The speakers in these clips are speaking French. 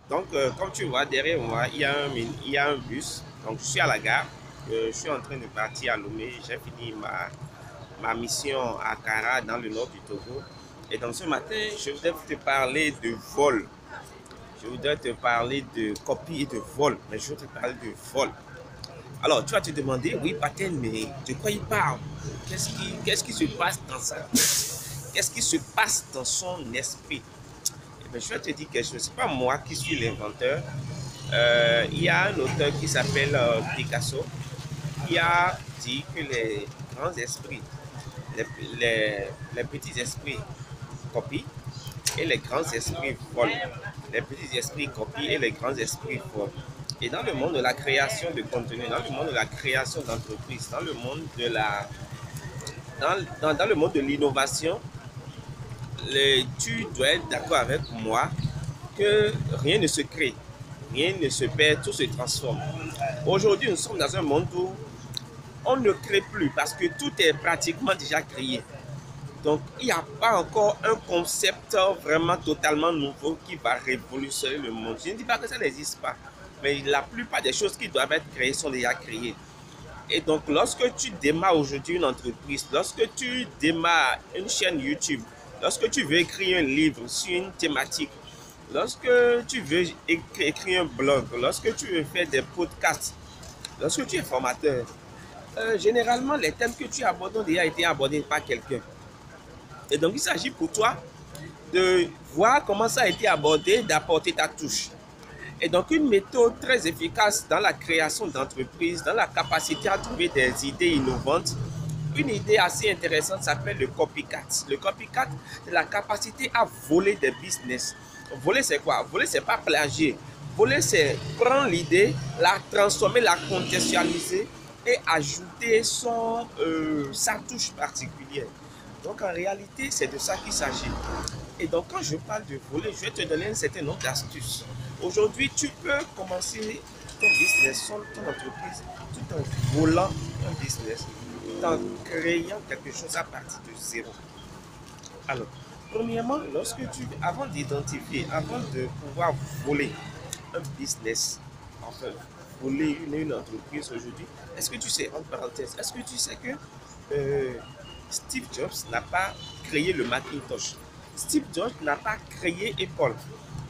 Donc, comme tu vois, derrière moi, il y a un bus. Donc, je suis à la gare. Je suis en train de partir à Lomé. J'ai fini ma mission à Kara, dans le nord du Togo. Et donc, ce matin, je voudrais te parler de vol. Je voudrais te parler de copie et de vol. Mais je veux te parler de vol. Alors, tu vas te demander, oui, Patel, mais de quoi il parle? Qu'est-ce qui se passe dans sa tête? Qu'est-ce qui se passe dans son esprit? Eh bien, je vais te dire quelque chose. Ce n'est pas moi qui suis l'inventeur. Il y a un auteur qui s'appelle Picasso qui a dit que les grands esprits, les, les petits esprits copient et les grands esprits volent. Les petits esprits copient et les grands esprits volent. Et dans le monde de la création de contenu, dans le monde de la création d'entreprise, dans le monde de dans le monde de l'innovation, tu dois être d'accord avec moi que rien ne se crée, rien ne se perd, tout se transforme. Aujourd'hui, nous sommes dans un monde où on ne crée plus parce que tout est pratiquement déjà créé. Donc, il n'y a pas encore un concept vraiment totalement nouveau qui va révolutionner le monde. Je ne dis pas que ça n'existe pas, mais la plupart des choses qui doivent être créées sont déjà créées. Et donc, lorsque tu démarres aujourd'hui une entreprise, lorsque tu démarres une chaîne YouTube, lorsque tu veux écrire un livre sur une thématique, lorsque tu veux écrire un blog, lorsque tu veux faire des podcasts, lorsque tu es formateur, généralement, les thèmes que tu abordes ont déjà été abordés par quelqu'un. Et donc, il s'agit pour toi de voir comment ça a été abordé, d'apporter ta touche. Et donc, une méthode très efficace dans la création d'entreprises, dans la capacité à trouver des idées innovantes, une idée assez intéressante s'appelle le copycat. Le copycat, c'est la capacité à voler des business. Voler, c'est quoi? Voler, c'est pas plagier. Voler, c'est prendre l'idée, la transformer, la contextualiser et ajouter sa touche particulière. Donc, en réalité, c'est de ça qu'il s'agit. Et donc, quand je parle de voler, je vais te donner un certain nombre d'astuces. Aujourd'hui, tu peux commencer ton business, ton entreprise, tout en volant un business, tout en créant quelque chose à partir de zéro. Alors, premièrement, avant d'identifier, avant de pouvoir voler un business, enfin, voler une entreprise aujourd'hui, est-ce que tu sais, entre parenthèses, est-ce que tu sais que Steve Jobs n'a pas créé le Macintosh? Steve Jobs n'a pas créé Apple.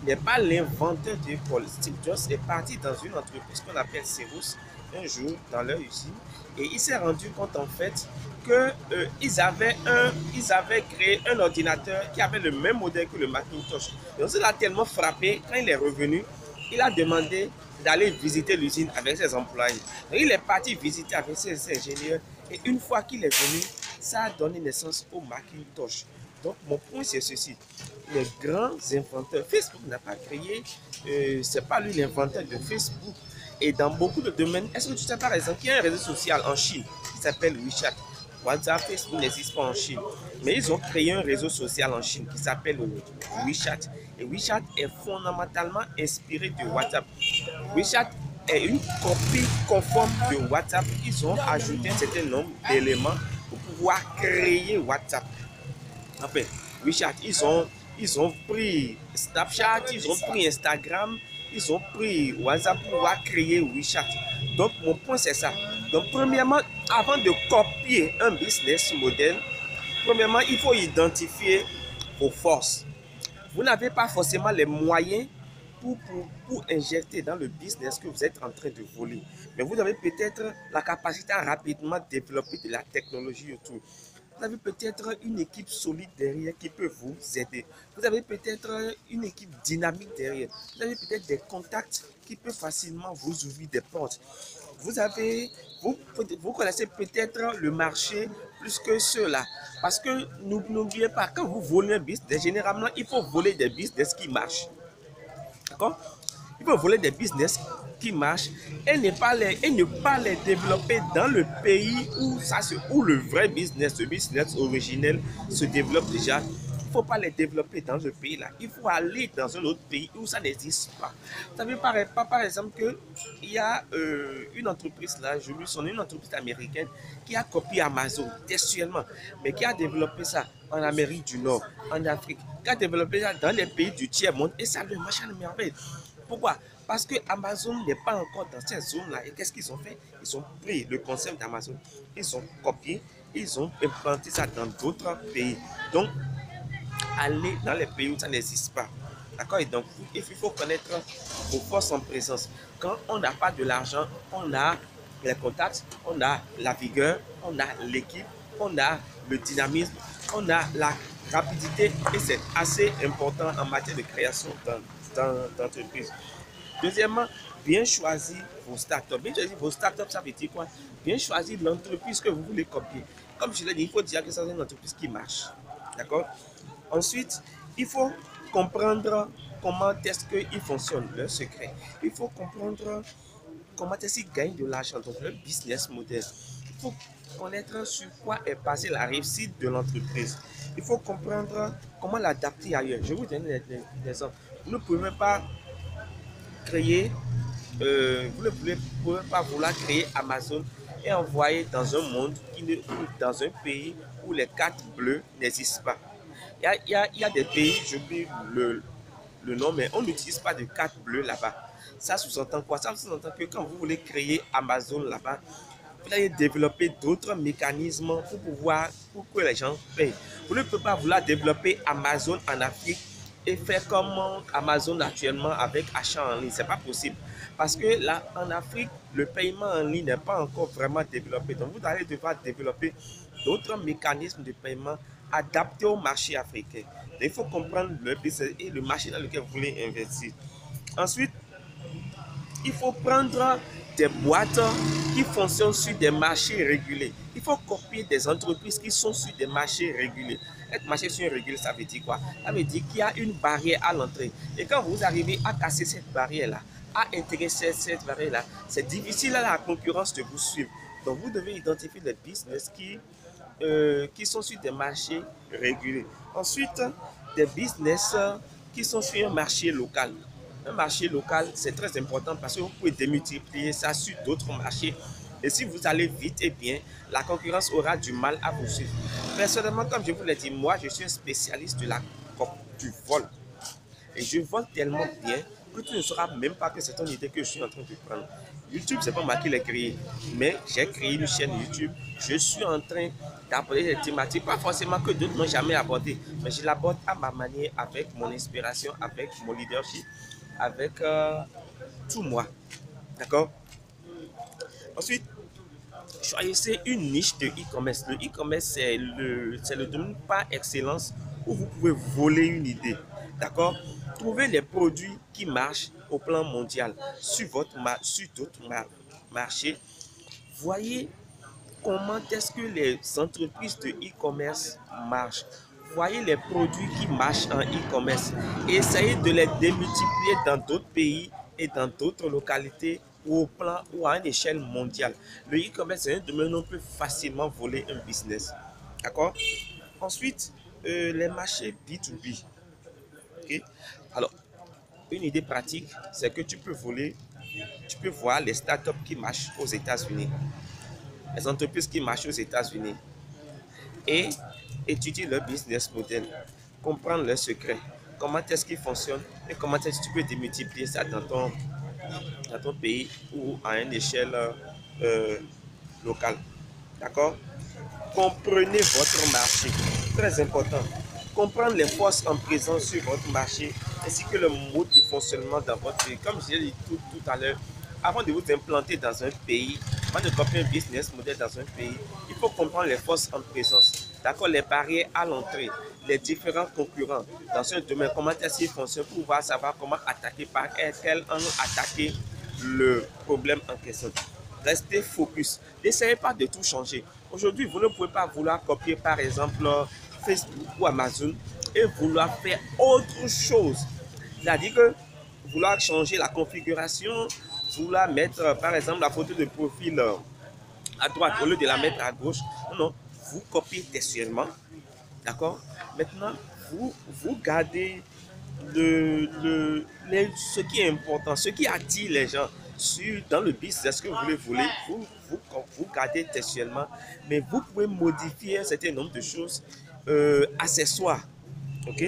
Il n'est pas l'inventeur d'Apple. Steve Jobs est parti dans une entreprise qu'on appelle Cirrus un jour dans leur usine et il s'est rendu compte en fait qu'ils avaient créé un ordinateur qui avait le même modèle que le Macintosh. Donc ça l'a tellement frappé, quand il est revenu, il a demandé d'aller visiter l'usine avec ses employés. Donc il est parti visiter avec ses ingénieurs et une fois qu'il est venu, ça a donné naissance au Macintosh. Donc mon point c'est ceci, les grands inventeurs, Facebook n'a pas créé, c'est pas lui l'inventeur de Facebook. Et dans beaucoup de domaines, est-ce que tu sais par exemple qu'il y a un réseau social en Chine qui s'appelle WeChat? WhatsApp, Facebook n'existe pas en Chine. Mais ils ont créé un réseau social en Chine qui s'appelle WeChat. Et WeChat est fondamentalement inspiré de WhatsApp. WeChat est une copie conforme de WhatsApp. Ils ont ajouté un certain nombre d'éléments pour pouvoir créer WhatsApp. Enfin, WeChat, ils ont pris Snapchat, ils ont pris Instagram, ils ont pris WhatsApp pour pouvoir créer WeChat. Donc, mon point, c'est ça. Donc, premièrement, avant de copier un business model, premièrement, il faut identifier vos forces. Vous n'avez pas forcément les moyens pour injecter dans le business que vous êtes en train de voler. Mais vous avez peut-être la capacité à rapidement développer de la technologie autour. Vous avez peut-être une équipe solide derrière qui peut vous aider. Vous avez peut-être une équipe dynamique derrière. Vous avez peut-être des contacts qui peuvent facilement vous ouvrir des portes. Vous connaissez peut-être le marché plus que ceux-là. Parce que n'oubliez pas, quand vous volez un business, généralement, il faut voler des business qui marchent. D'accord? Il faut voler des business qui marchent et ne pas les développer dans le pays où le vrai business, le business originel se développe déjà. ne faut pas les développer dans le pays là. Il faut aller dans un autre pays où ça n'existe pas. Vous savez pas par exemple qu'il y a une entreprise là, je lui sonne, une entreprise américaine qui a copié Amazon textuellement, mais qui a développé ça en Amérique du Nord, en Afrique, qui a développé ça dans les pays du tiers-monde et ça le marche à merveille. Pourquoi? Parce que Amazon n'est pas encore dans cette zone-là. Et qu'est-ce qu'ils ont fait? Ils ont pris le concept d'Amazon, ils ont copié, ils ont implanté ça dans d'autres pays. Donc, aller dans les pays où ça n'existe pas. D'accord? Et donc, il faut connaître vos forces en présence. Quand on n'a pas de l'argent, on a les contacts, on a la vigueur, on a l'équipe, on a le dynamisme, on a la rapidité et c'est assez important en matière de création d'entreprise. Deuxièmement, bien choisir vos startups. Bien choisir vos startups, ça veut dire quoi? Bien choisir l'entreprise que vous voulez copier. Comme je l'ai dit, il faut dire que c'est une entreprise qui marche. D'accord? Ensuite, il faut comprendre comment est-ce qu'il fonctionne, le secret. Il faut comprendre comment est-ce qu'il gagne de l'argent, donc le business model. Il faut connaître sur quoi est basée la réussite de l'entreprise. Il faut comprendre comment l'adapter ailleurs. Je vous donne des exemples. Vous ne pouvez pas créer, vous ne pouvez pas vouloir créer Amazon et envoyer dans un monde, dans un pays où les cartes bleues n'existent pas. Il y a des pays, j'oublie le nom, mais on n'utilise pas de carte bleue là-bas. Ça sous-entend quoi? Ça sous-entend que quand vous voulez créer Amazon là-bas, vous allez développer d'autres mécanismes pour que les gens payent. Vous ne pouvez pas vouloir développer Amazon en Afrique et faire comme Amazon actuellement avec achat en ligne. Ce n'est pas possible. Parce que là, en Afrique, le paiement en ligne n'est pas encore vraiment développé. Donc, vous allez devoir développer d'autres mécanismes de paiement adaptés au marché africain. Donc, il faut comprendre le business et le marché dans lequel vous voulez investir. Ensuite, il faut prendre des boîtes qui fonctionnent sur des marchés régulés. Il faut copier des entreprises qui sont sur des marchés régulés. Être marché sur un régulé, ça veut dire quoi? Ça veut dire qu'il y a une barrière à l'entrée. Et quand vous arrivez à casser cette barrière-là, à intégrer cette barrière-là, c'est difficile à la concurrence de vous suivre. Donc, vous devez identifier les business qui sont sur des marchés régulés. Ensuite, des business qui sont sur un marché local. Un marché local, c'est très important parce que vous pouvez démultiplier ça sur d'autres marchés. Et si vous allez vite et bien, la concurrence aura du mal à vous suivre. Personnellement, comme je vous l'ai dit, moi, je suis un spécialiste du vol. Et je vole tellement bien que tu ne sauras même pas que c'est une idée que je suis en train de prendre. YouTube, c'est pas moi qui l'ai créé, mais j'ai créé une chaîne YouTube. Je suis en train d'aborder des thématiques, pas forcément que d'autres n'ont jamais abordé, mais je l'aborde à ma manière, avec mon inspiration, avec mon leadership, avec tout moi. D'accord? Ensuite, choisissez une niche de e-commerce. Le e-commerce, c'est le domaine par excellence où vous pouvez voler une idée. D'accord? Trouvez les produits qui marchent au plan mondial sur d'autres marchés. Voyez comment est-ce que les entreprises de e-commerce marchent. Voyez les produits qui marchent en e-commerce. Essayez de les démultiplier dans d'autres pays et dans d'autres localités ou au plan ou à une échelle mondiale. Le e-commerce, c'est un domaine où on peut facilement voler un business. D'accord? Ensuite, les marchés B2B. Okay? Alors, une idée pratique, c'est que tu peux voir les startups qui marchent aux États-Unis, les entreprises qui marchent aux États-Unis et étudier leur business model, comprendre leurs secrets, comment est-ce qu'ils fonctionnent et comment est-ce que tu peux démultiplier ça dans ton pays ou à une échelle locale. D'accord? Comprenez votre marché, très important. Comprendre les forces en présence sur votre marché ainsi que le mode de fonctionnement dans votre pays. Comme je l'ai dit tout à l'heure, avant de vous implanter dans un pays, avant de copier un business model dans un pays, il faut comprendre les forces en présence. D'accord, les barrières à l'entrée, les différents concurrents dans un domaine, comment est-ce qu'ils fonctionnent pour pouvoir savoir comment attaquer, par quel angle attaquer le problème en question. Restez focus. N'essayez pas de tout changer. Aujourd'hui, vous ne pouvez pas vouloir copier par exemple Facebook ou Amazon et vouloir faire autre chose. C'est-à-dire que vouloir changer la configuration, vouloir mettre par exemple la photo de profil à droite au lieu de la mettre à gauche. Non, vous copiez textuellement. D'accord? Maintenant, vous gardez ce qui est important, ce qui attire les gens dans le business que vous voulez, vous gardez textuellement, mais vous pouvez modifier un certain nombre de choses accessoires. Ok?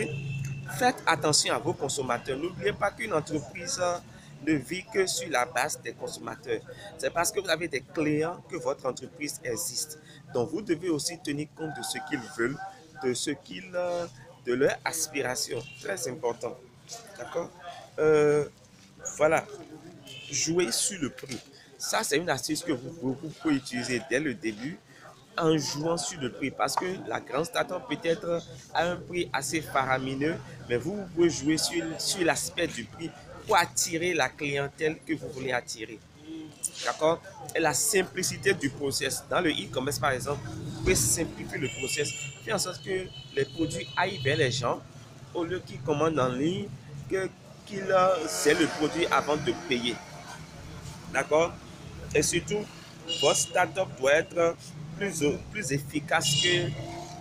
Faites attention à vos consommateurs. N'oubliez pas qu'une entreprise ne vit que sur la base des consommateurs. C'est parce que vous avez des clients que votre entreprise existe. Donc, vous devez aussi tenir compte de ce qu'ils veulent, de leur aspiration. Très important. D'accord? Voilà. Jouer sur le prix. Ça, c'est une astuce que vous pouvez utiliser dès le début en jouant sur le prix, parce que la grande start-up peut-être à un prix assez faramineux, mais vous pouvez jouer sur l'aspect du prix pour attirer la clientèle que vous voulez attirer. D'accord? Et la simplicité du process. Dans le e-commerce, par exemple, vous pouvez simplifier le process, faire en sorte que les produits aillent vers les gens au lieu qu'ils commandent en ligne, qu'ils aient le produit avant de payer. D'accord? Et surtout, votre start-up doit être plus efficace que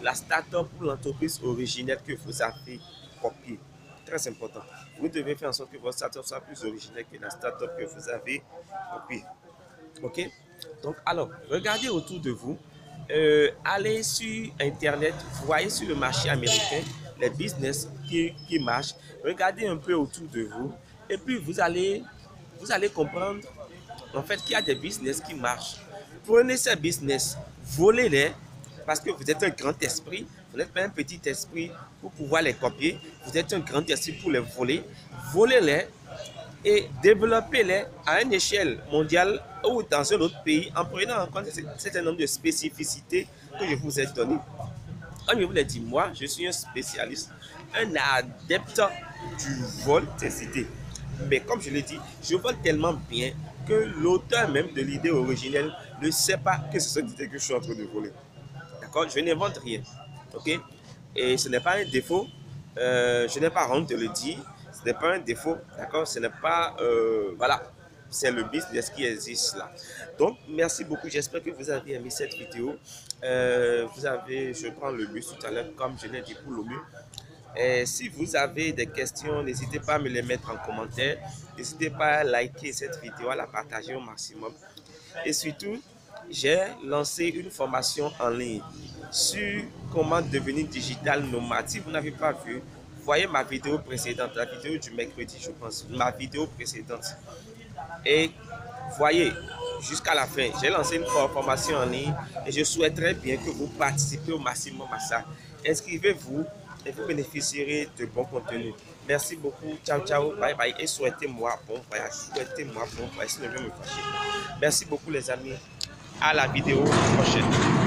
la start-up ou l'entreprise originelle que vous avez copiée. Très important. Vous devez faire en sorte que votre start-up soit plus originelle que la start-up que vous avez copiée. Ok? Donc, alors, regardez autour de vous. Allez sur Internet, voyez sur le marché américain les business qui marchent. Regardez un peu autour de vous. Et puis, vous allez comprendre en fait qu'il y a des business qui marchent. Prenez ces business, volez-les, parce que vous êtes un grand esprit, vous n'êtes pas un petit esprit pour pouvoir les copier, vous êtes un grand esprit pour les voler. Volez-les et développez-les à une échelle mondiale ou dans un autre pays en prenant en compte un certain nombre de spécificités que je vous ai données. Comme je vous l'ai dit, moi, je suis un spécialiste, un adepte du vol des idées. Mais comme je l'ai dit, je vole tellement bien que l'auteur même de l'idée originelle ne sait pas que c'est cette idée que je suis en train de voler. D'accord? Je n'invente rien. Ok? Et ce n'est pas un défaut. Je n'ai pas honte de le dire. Ce n'est pas un défaut. D'accord? Ce n'est pas... voilà. C'est le business qui existe là. Donc, merci beaucoup. J'espère que vous avez aimé cette vidéo. Je prends le bus tout à l'heure, comme je l'ai dit pour le mieux. Et si vous avez des questions, n'hésitez pas à me les mettre en commentaire. N'hésitez pas à liker cette vidéo, à la partager au maximum. Et surtout, j'ai lancé une formation en ligne sur comment devenir digital nomade. Si vous n'avez pas vu, voyez ma vidéo précédente, la vidéo du mercredi, je pense, ma vidéo précédente. Et voyez, jusqu'à la fin, j'ai lancé une formation en ligne et je souhaiterais bien que vous participiez au maximum à ça. Inscrivez-vous et vous bénéficierez de bons contenus. Merci beaucoup. Ciao, ciao. Bye, bye. Et souhaitez-moi bon voyage. Souhaitez-moi bon voyage. Sinon, je vais me fâcher. Merci beaucoup, les amis. À la vidéo prochaine.